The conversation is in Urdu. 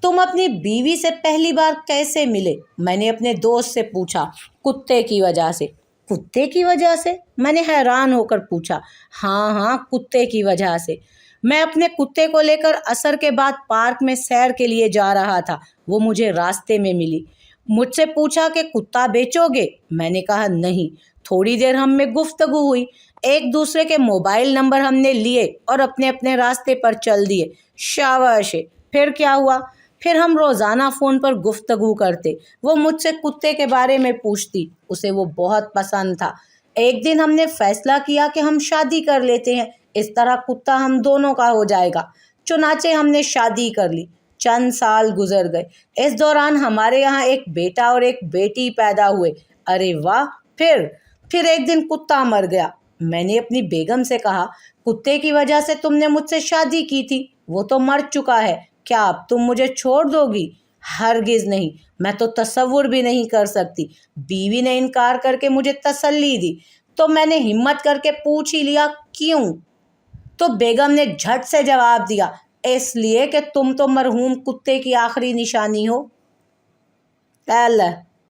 تم اپنی بیوی سے پہلی بار کیسے ملے؟ میں نے اپنے دوست سے پوچھا۔ کتے کی وجہ سے۔ کتے کی وجہ سے؟ میں نے حیران ہو کر پوچھا۔ ہاں کتے کی وجہ سے۔ میں اپنے کتے کو لے کر عصر کے بعد پارک میں سیر کے لیے جا رہا تھا۔ وہ مجھے راستے میں ملی۔ مجھ سے پوچھا کہ کتا بیچو گے؟ میں نے کہا نہیں۔ تھوڑی دیر ہم میں گفتگو ہوئی۔ ایک دوسرے کے موبائل نمبر ہم نے لیے اور اپنے اپنے راستے پر چل دیے۔ شاباش۔ پھر کیا ہوا؟ پھر ہم روزانہ فون پر گفتگو کرتے۔ وہ مجھ سے کتے کے بارے میں پوچھتی۔ اسے وہ بہت پسند تھا۔ ایک دن ہم نے فیصلہ کیا کہ ہم شادی کر لیتے ہیں، اس طرح کتا ہم دونوں کا ہو جائے گا۔ چنانچہ ہم نے شادی کر لی۔ چند سال گزر گئے۔ اس دوران ہمارے یہاں ایک بیٹا اور ایک بیٹی پیدا ہوئے۔ ارے واہ! پھر ایک دن کتا مر گیا۔ میں نے اپنی بیگم سے کہا، کتے کی وجہ سے تم نے مجھ سے شادی کی تھی، وہ تو مر چکا ہے، کیا اب تم مجھے چھوڑ دو گی؟ ہرگز نہیں، میں تو تصور بھی نہیں کر سکتی۔ بیوی نے انکار کر کے مجھے تسلی دی، تو میں نے ہمت کر کے پوچھ ہی لیا کیوں؟ تو بیگم نے جھٹ سے جواب دیا، اس لیے کہ تم تو مرحوم کتے کی آخری نشانی ہو۔ اللہ